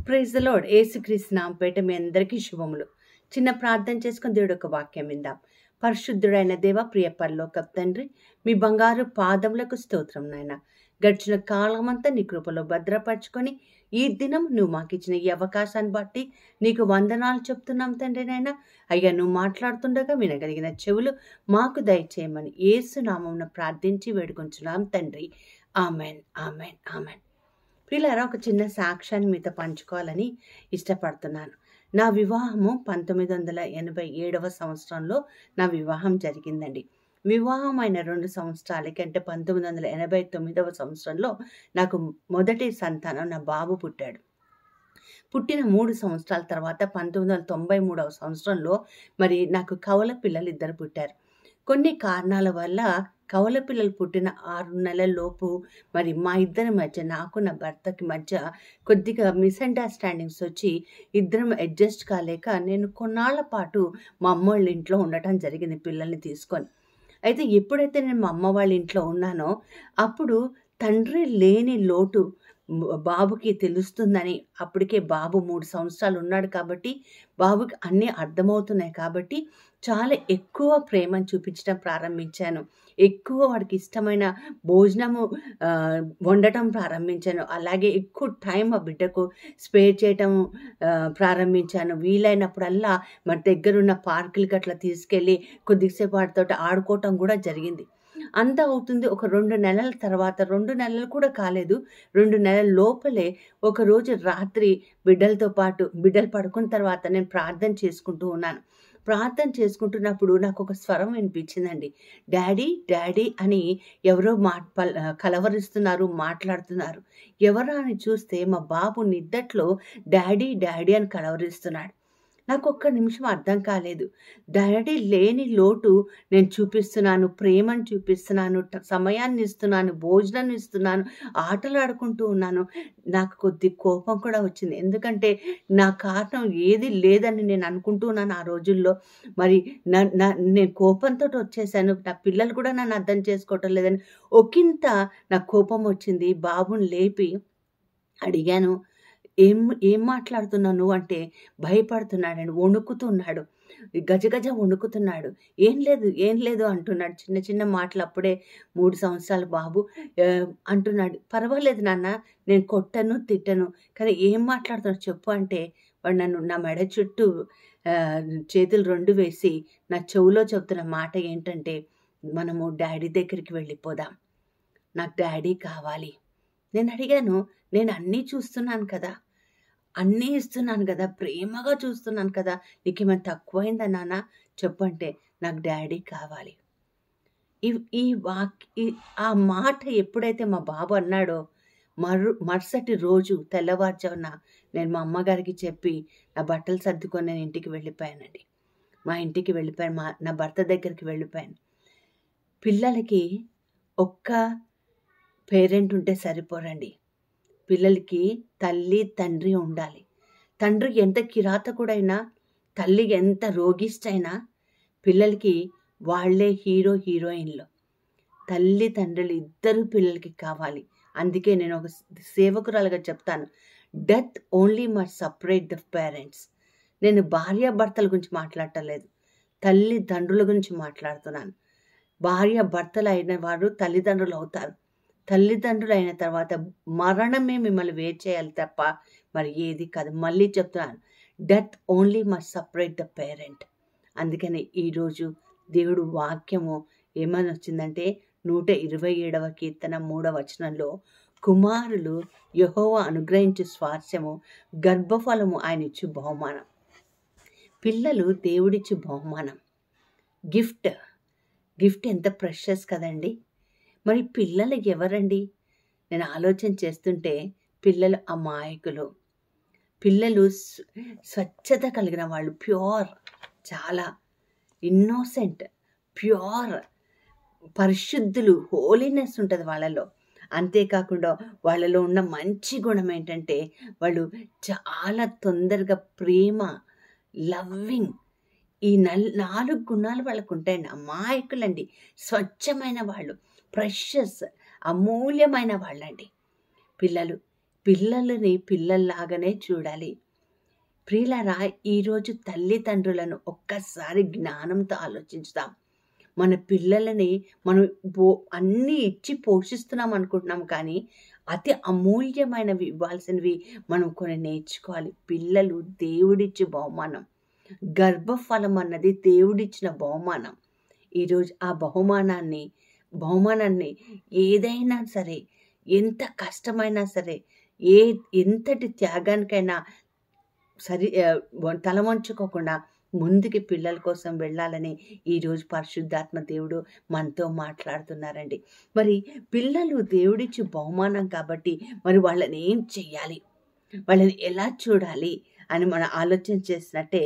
Praise the lord. యేసుక్రీస్తు నామముపేట మీ అందరికీ శుభములు. చిన్న ప్రార్థన చేసుకుని దేవుడు ఒక వాక్యం విందాం. పరిశుద్ధుడైన దేవ, ప్రియ పరలోకపు తండ్రి, మీ బంగారు పాదములకు స్తోత్రం నాయన. గడిచిన కాలమంతా నీ కృపలో భద్రపరచుకొని ఈ దినం నువ్వు మాకు ఇచ్చిన ఈ అవకాశాన్ని బట్టి నీకు వందనాలు చెప్తున్నాం తండ్రి నాయన. అయ్యా, నువ్వు మాట్లాడుతుండగా వినగలిగిన చెవులు మాకు దయచేయమని యేసు నామమున ప్రార్థించి వేడుకొంచున్నాం తండ్రి. Amen, amen, amen. పిల్లరా, ఒక చిన్న సాక్ష్యాన్ని మీతో పంచుకోవాలని ఇష్టపడుతున్నాను. నా వివాహము 1987 సంవత్సరంలో నా వివాహం జరిగిందండి. వివాహం అయిన 2 సంవత్సరాలకి, అంటే 1989 సంవత్సరంలో నాకు మొదటి సంతానం నా బాబు పుట్టాడు. పుట్టిన 3 సంవత్సరాల తర్వాత 1993 సంవత్సరంలో మరి నాకు కవల పిల్లలు 2 పుట్టారు. కొన్ని కారణాల వల్ల కవల పిల్లలు పుట్టిన 6 నెలల లోపు మరి మా ఇద్దరి మధ్య, నాకు నా భర్తకి మధ్య కొద్దిగా మిస్అండర్స్టాండింగ్స్ వచ్చి ఇద్దరం అడ్జస్ట్ కాలేక నేను కొన్నాళ్ల పాటు మా అమ్మ వాళ్ళ ఇంట్లో ఉండటం జరిగింది పిల్లల్ని తీసుకొని. అయితే ఎప్పుడైతే నేను మా అమ్మ వాళ్ళ ఇంట్లో ఉన్నానో అప్పుడు తండ్రి లేని లోటు బాబుకి తెలుస్తుందని, అప్పటికే బాబు 3 సంవత్సరాలు ఉన్నాడు కాబట్టి బాబుకి అన్నీ అర్థమవుతున్నాయి కాబట్టి చాలా ఎక్కువ ప్రేమను చూపించడం ప్రారంభించాను. ఎక్కువ వాడికి ఇష్టమైన భోజనము వండటం ప్రారంభించాను. అలాగే ఎక్కువ టైం ఆ బిడ్డకు స్పేర్ చేయటం ప్రారంభించాను. వీలైనప్పుడల్లా మన దగ్గరున్న పార్కులకి అట్లా తీసుకెళ్ళి కొద్దిసేపు వాటితో ఆడుకోవటం కూడా జరిగింది. అంతా అవుతుంది. ఒక 2 నెలల తర్వాత, 2 నెలలు కూడా కాలేదు, 2 నెలల లోపలే ఒకరోజు రాత్రి బిడ్డలతో పాటు, బిడ్డలు పడుకున్న తర్వాత నేను ప్రార్థన చేసుకుంటూ ఉన్నాను. ప్రార్థన చేసుకుంటున్నప్పుడు నాకు ఒక స్వరం వినిపించిందండి. డాడీ డాడీ అని ఎవరో కలవరిస్తున్నారు, మాట్లాడుతున్నారు. ఎవరా అని చూస్తే మా బాబు నిద్దట్లో డాడీ డాడీ అని కలవరిస్తున్నాడు. నాకు ఒక్క నిమిషం అర్థం కాలేదు. డాడీ లేని లోటు నేను చూపిస్తున్నాను, ప్రేమను చూపిస్తున్నాను, సమయాన్ని ఇస్తున్నాను, భోజనాన్ని ఇస్తున్నాను, ఆటలు ఆడుకుంటూ ఉన్నాను. నాకు కొద్ది కోపం కూడా వచ్చింది. ఎందుకంటే నా కారణం ఏది లేదని నేను అనుకుంటూ ఉన్నాను ఆ రోజుల్లో. మరి నేను కోపంతో వచ్చేసాను. నా పిల్లలు కూడా నన్ను అర్థం చేసుకోవటం లేదని ఒకంత నాకు కోపం వచ్చింది. బాబుని లేపి అడిగాను, ఏం మాట్లాడుతున్నావు నువ్వు అంటే భయపడుతున్నాడండి, వణుకుతున్నాడు, గజగజ వణుకుతున్నాడు. ఏం లేదు అంటున్నాడు. చిన్న చిన్న మాటలు, అప్పుడే 3 సంవత్సరాల బాబు అంటున్నాడు. పర్వాలేదు నాన్న, నేను కొట్టను తిట్టను, కానీ ఏం మాట్లాడుతున్నాడు చెప్పు అంటే వాడు నన్ను నా మెడ చుట్టూ చేతులు 2 వేసి నా చెవులో చెప్తున్న మాట ఏంటంటే, మనము డాడీ దగ్గరికి వెళ్ళిపోదాం, నాకు డాడీ కావాలి. నేను అడిగాను, నేను అన్నీ చూస్తున్నాను కదా, అన్నీ ఇస్తున్నాను కదా, ప్రేమగా చూస్తున్నాను కదా, నీకేమైనా తక్కువైందా నాన్న చెప్పంటే, నాకు డాడీ కావాలి. ఆ మాట ఎప్పుడైతే మా బాబు అన్నాడో మరుసటి రోజు తెల్లవారుజామున నేను మా అమ్మగారికి చెప్పి నా బట్టలు సర్దుకొని నేను ఇంటికి వెళ్ళిపోయానండి. మా ఇంటికి వెళ్ళిపోయాను, నా భర్త దగ్గరికి వెళ్ళిపోయాను. పిల్లలకి ఒక్క పేరెంట్ ఉంటే సరిపోరండి. పిల్లలకి తల్లి తండ్రి ఉండాలి. తండ్రి ఎంత కిరాతకుడైనా, తల్లి ఎంత రోగిష్టైనా, పిల్లలకి వాళ్ళే హీరో హీరోయిన్లు. తల్లి తండ్రులు ఇద్దరు పిల్లలకి కావాలి. అందుకే నేను ఒక సేవకురాలుగా చెప్తాను, death only must separate the parents. నేను భార్యాభర్తల గురించి మాట్లాడటం లేదు, తల్లిదండ్రుల గురించి మాట్లాడుతున్నాను. భార్యాభర్తలు అయిన వారు తల్లిదండ్రులు అవుతారు. తల్లిదండ్రులు అయిన తర్వాత మరణమే మిమ్మల్ని వేరు చేయాలి తప్ప మరి ఏది కాదు. మళ్ళీ చెప్తున్నాను, death only must separate the parent. అందుకని ఈరోజు దేవుడు వాక్యము ఏమని వచ్చిందంటే, 127వ కీర్తన 3వ వచనంలో, కుమారులు యెహోవా అనుగ్రహించు స్వాస్థ్యము, గర్భఫలము ఆయన ఇచ్చు బహుమానం. పిల్లలు దేవుడిచ్చు బహుమానం, గిఫ్ట్ ఎంత ప్రెషస్ కదండి. మరి పిల్లలు ఎవరండి? నేను ఆలోచన చేస్తుంటే పిల్లలు అమాయకులు, పిల్లలు స్వచ్ఛత కలిగిన వాళ్ళు, ప్యూర్, చాలా ఇన్నోసెంట్, ప్యూర్, పరిశుద్ధులు, హోలీనెస్ ఉంటుంది వాళ్ళలో. అంతేకాకుండా వాళ్ళలో ఉన్న మంచి గుణం ఏంటంటే వాళ్ళు చాలా తొందరగా ప్రేమ, లవ్వింగ్, ఈ 4 గుణాలు వాళ్ళకు ఉంటాయండి. అమాయకులండి, స్వచ్ఛమైన వాళ్ళు, ప్రెషస్, అమూల్యమైన వాళ్ళండి పిల్లలు. పిల్లలని పిల్లల్లాగానే చూడాలి. ప్రియులారా, ఈరోజు తల్లిదండ్రులను ఒక్కసారి జ్ఞానంతో ఆలోచించుదాం. మన పిల్లలని మనం అన్నీ ఇచ్చి పోషిస్తున్నాం అనుకుంటున్నాం, కానీ అతి అమూల్యమైనవి ఇవ్వాల్సినవి మనం కొన్ని నేర్చుకోవాలి. పిల్లలు దేవుడిచ్చే బహుమానం. గర్భఫలం అన్నది దేవుడిచ్చిన బహుమానం. ఈరోజు ఆ బహుమానాన్ని ఏదైనా సరే, ఎంత కష్టమైనా సరే, ఎంతటి త్యాగానికైనా తల వంచుకోకుండా ముందుకి పిల్లల కోసం వెళ్ళాలని ఈరోజు పరిశుద్ధాత్మ దేవుడు మనతో మాట్లాడుతున్నారండి. మరి పిల్లలు దేవుడిచ్చి బహుమానం కాబట్టి మరి వాళ్ళని ఏం చెయ్యాలి, వాళ్ళని ఎలా చూడాలి అని మనం ఆలోచన చేసినట్టే,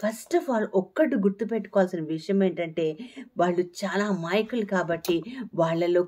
ఫస్ట్ ఆఫ్ ఆల్ ఒక్కటి గుర్తుపెట్టుకోవాల్సిన విషయం ఏంటంటే, వాళ్ళు చాలా అమాయకులు కాబట్టి వాళ్ళలో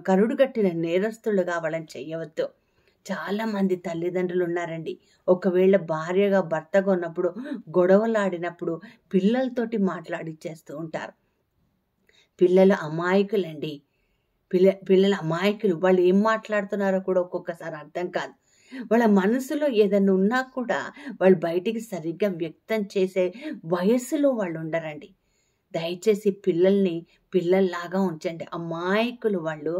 కరుడుగట్టిన నేరస్తులుగా వాళ్ళని చెయ్యవద్దు. చాలామంది తల్లిదండ్రులు ఉన్నారండి, ఒకవేళ భార్యగా భర్తగా ఉన్నప్పుడు గొడవలాడినప్పుడు పిల్లలతోటి మాట్లాడిచ్చేస్తూ ఉంటారు. పిల్లలు అమాయకులండి. పిల్లల అమాయకులు. వాళ్ళు ఏం మాట్లాడుతున్నారో కూడా ఒక్కొక్కసారి అర్థం కాదు. వాళ్ళ మనసులో ఏదైనా ఉన్నా కూడా వాళ్ళు బయటికి సరిగ్గా వ్యక్తం చేసే వయస్సులో వాళ్ళు ఉండరండి. దయచేసి పిల్లల్ని పిల్లల్లాగా ఉంచండి. అమాయకులు వాళ్ళు,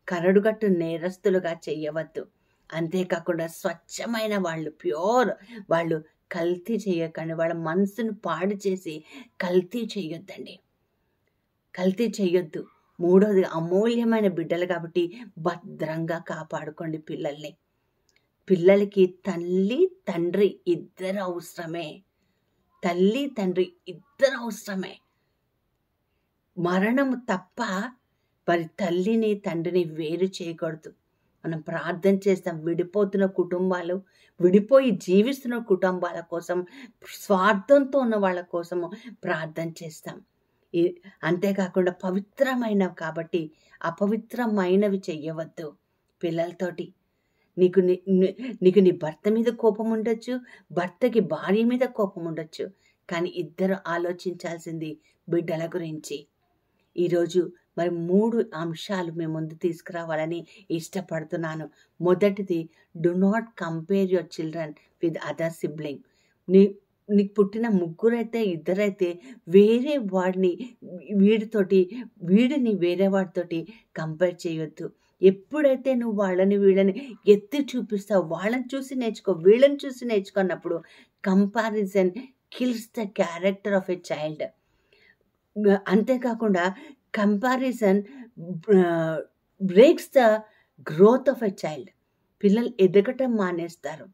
కరడుగట్టు నేరస్తులుగా చేయవద్దు. అంతేకాకుండా స్వచ్ఛమైన వాళ్ళు, ప్యూర్ వాళ్ళు, కల్తీ చేయకండి. వాళ్ళ మనసును పాడు చేసి కల్తీ చేయొద్దండి. కల్తీ చేయొద్దు. మూడోది, అమూల్యమైన బిడ్డలు కాబట్టి భద్రంగా కాపాడుకోండి పిల్లల్ని. పిల్లలకి తల్లి తండ్రి ఇద్దరు అవసరమే. తల్లి తండ్రి ఇద్దరు అవసరమే. మరణము తప్ప మరి తల్లిని తండ్రిని వేరు చేయకూడదు. మనం ప్రార్థన చేస్తాం. విడిపోతున్న కుటుంబాలు, విడిపోయి జీవిస్తున్న కుటుంబాల కోసం, స్వార్థంతో ఉన్న వాళ్ళ కోసము ప్రార్థన చేస్తాం. అంతేకాకుండా పవిత్రమైనవి కాబట్టి అపవిత్రమైనవి చెయ్యవద్దు పిల్లలతోటి. నీకు నీ భర్త మీద కోపం ఉండొచ్చు, భర్తకి భార్య మీద కోపం ఉండొచ్చు, కానీ ఇద్దరు ఆలోచించాల్సింది బిడ్డల గురించి. ఈరోజు మరి 3 అంశాలు మీ ముందు తీసుకురావాలని ఇష్టపడుతున్నాను. మొదటిది, do not compare your children with other sibling. నీకు పుట్టిన ముగ్గురైతే ఇద్దరైతే వేరే వాడిని వీడిని వేరే వాడితోటి కంపేర్ చేయొద్దు. ఎప్పుడైతే నువ్వు వీళ్ళని ఎత్తి చూపిస్తావు, వాళ్ళని చూసి నేర్చుకో, వీళ్ళని చూసి నేర్చుకున్నప్పుడు comparison kills the character of a child. అంతేకాకుండా comparison breaks the growth of a child. పిల్లలు ఎదగటం మానేస్తారు.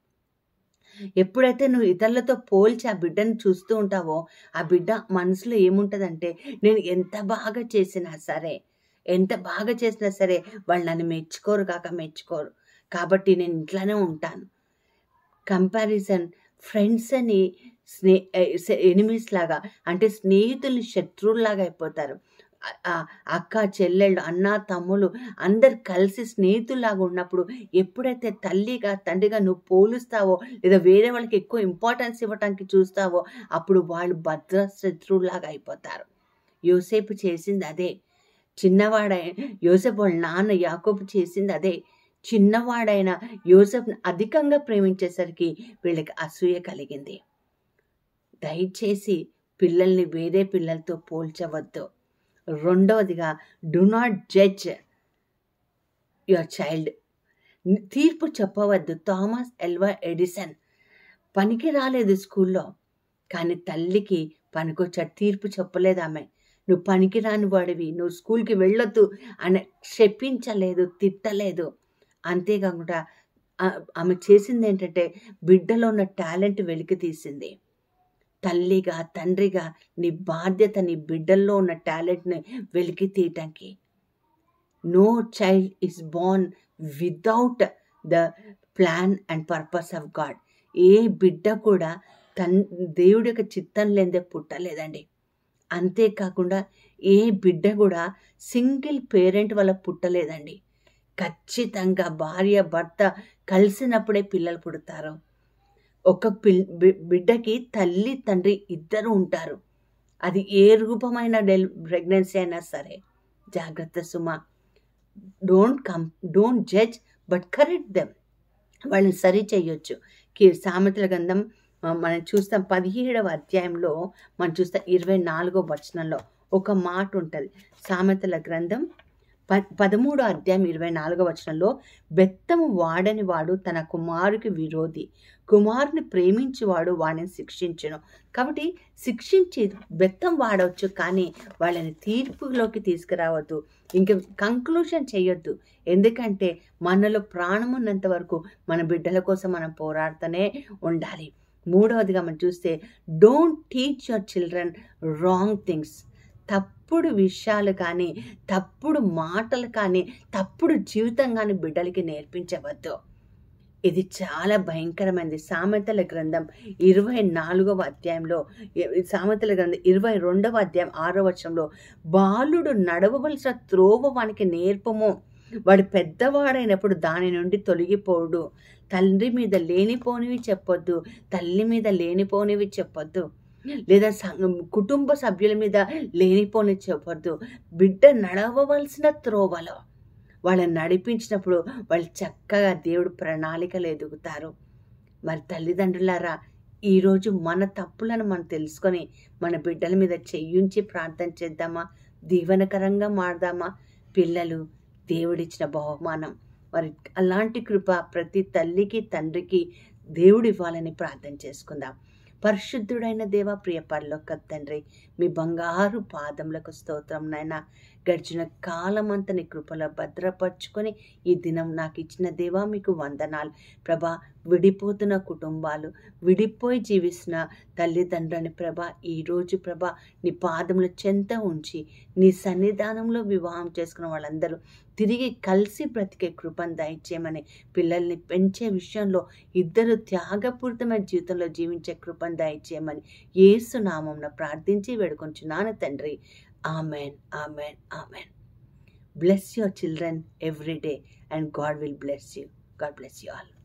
ఎప్పుడైతే నువ్వు ఇతరులతో పోల్చి ఆ బిడ్డను చూస్తూ ఉంటావో, ఆ బిడ్డ మనసులో ఏముంటుందంటే, నేను ఎంత బాగా చేసినా సరే వాళ్ళు నన్ను మెచ్చుకోరు కాబట్టి నేను ఇంట్లోనే ఉంటాను. కంపారిజన్ ఫ్రెండ్స్ అని ఎనిమీస్ లాగా, అంటే స్నేహితులు శత్రువులాగా అయిపోతారు. అక్క చెల్లెళ్ళు, అన్న తమ్ముళ్ళు అందరు కలిసి స్నేహితుల్లాగా ఉన్నప్పుడు ఎప్పుడైతే తల్లిగా తండ్రిగా నువ్వు పోలుస్తావో, లేదా వేరే వాళ్ళకి ఎక్కువ ఇంపార్టెన్స్ ఇవ్వటానికి చూస్తావో, అప్పుడు వాళ్ళు భద్ర శత్రువులాగా అయిపోతారు. యోసేపు చేసింది అదే. యోసేపు వాళ్ళ నాన్న యాకోబు చేసింది అదే. చిన్నవాడైన యోసేపుని అధికంగా ప్రేమించేసరికి వీళ్ళకి అసూయ కలిగింది. దయచేసి పిల్లల్ని వేరే పిల్లలతో పోల్చవద్దు. రెండవదిగా, do not judge your child. తీర్పు చెప్పవద్దు. థామస్ ఎల్వా ఎడిసన్ పనికి రాలేదు స్కూల్లో, కానీ తల్లికి పనికొచ్చాడు. తీర్పు చెప్పలేదు ఆమె. నువ్వు పనికి రాని వాడివి, నువ్వు స్కూల్కి వెళ్ళొద్దు అని చెప్పించలేదు, తిట్టలేదు. అంతేకాకుండా ఆమె చేసింది ఏంటంటే, బిడ్డలో ఉన్న టాలెంట్ వెలికి తీసింది. తల్లిగా తండ్రిగా నీ బాధ్యత నీ బిడ్డల్లో ఉన్న టాలెంట్ని వెలికి తీయటానికి. No child is born without the plan and purpose of God. ఏ బిడ్డ కూడా దేవుడి యొక్క చిత్తం లేదే పుట్టలేదండి. అంతేకాకుండా ఏ బిడ్డ కూడా సింగిల్ పేరెంట్ వల్ల పుట్టలేదండి. ఖచ్చితంగా భార్య భర్త కలిసినప్పుడే పిల్లలు పుడతారు. ఒక బిడ్డకి తల్లి తండ్రి ఇద్దరు ఉంటారు. అది ఏ రూపమైన ప్రెగ్నెన్సీ అయినా సరే. జాగ్రత్త Suma. Don't judge but correct them. వాళ్ళని సరి చేయొచ్చు. సామెతల గ్రంథం మనం చూస్తాం 17వ అధ్యాయంలో మనం చూస్తాం 24వ వచనంలో ఒక మాట ఉంటుంది. సామెతల గ్రంథం 13వ అధ్యాయం 24వ వచనంలో, బెత్తము వాడని వాడు తన కుమారుకి విరోధి, కుమారుని ప్రేమించేవాడు వాడిని శిక్షించును. కాబట్టి శిక్షించి బెత్తం వాడవచ్చు, కానీ వాళ్ళని తీర్పులోకి తీసుకురావద్దు, ఇంకా కంక్లూషన్ చేయొద్దు. ఎందుకంటే మనలో ప్రాణం ఉన్నంత వరకు మన బిడ్డల కోసం మనం పోరాడుతూనే ఉండాలి. మూడవదిగా మనం చూస్తే, don't teach your children wrong things. తప్పుడు విషయాలు కానీ, తప్పుడు మాటలు కానీ, తప్పుడు జీవితం కానీ బిడ్డలకి నేర్పించవద్దు. ఇది చాలా భయంకరమైనది. సామెతల గ్రంథం 24వ అధ్యాయంలో, సామెతల గ్రంథం 22వ అధ్యాయం 6వ వచనంలో, బాలుడు నడవవలసిన త్రోవ వానికి నేర్పము, వాడు పెద్దవాడైనప్పుడు దాని నుండి తొలగిపోడు. తండ్రి మీద లేనిపోనివి చెప్పొద్దు, తల్లి మీద లేనిపోనివి చెప్పొద్దు, లేదా కుటుంబ సభ్యుల మీద లేనిపోని చెప్పొద్దు. బిడ్డ నడవవలసిన త్రోవలో వాళ్ళని నడిపించినప్పుడు వాళ్ళు చక్కగా దేవుడు ప్రణాళికలు ఎదుగుతారు. మరి తల్లిదండ్రులారా, ఈరోజు మన తప్పులను మనం తెలుసుకొని మన బిడ్డల మీద చెయ్యుంచి ప్రార్థన చేద్దామా? దీవెనకరంగా మారదామా? పిల్లలు దేవుడిచ్చిన బహుమానం. మరి అలాంటి కృప ప్రతి తల్లికి తండ్రికి దేవుడు ఇవ్వాలని ప్రార్థన చేసుకుందాం. పరిశుద్ధుడైన దేవ, ప్రియ పరలోక తండ్రి, మీ బంగారు పాదములకు స్తోత్రం నాయనా. గడిచిన కాలమంతా నీ కృపలో భద్రపరుచుకొని ఈ దినం నాకు ఇచ్చిన దేవా మీకు వందనాలు. ప్రభా, విడిపోతున్న కుటుంబాలు, విడిపోయి జీవిస్తున్న తల్లిదండ్రులని ప్రభా, ఈరోజు ప్రభా నీ పాదముల చెంత ఉంచి నీ సన్నిధానంలో వివాహం చేసుకున్న వాళ్ళందరూ తిరిగి కలిసి బ్రతికే కృపను దయచేయమని, పిల్లల్ని పెంచే విషయంలో ఇద్దరు త్యాగపూరితమైన జీవితంలో జీవించే కృపను దయచేయమని యేసు నామమున ప్రార్థించి వేడుకొంచున్నాను తండ్రి. Amen, amen, amen. Bless your children every day and God will bless you. God bless you all.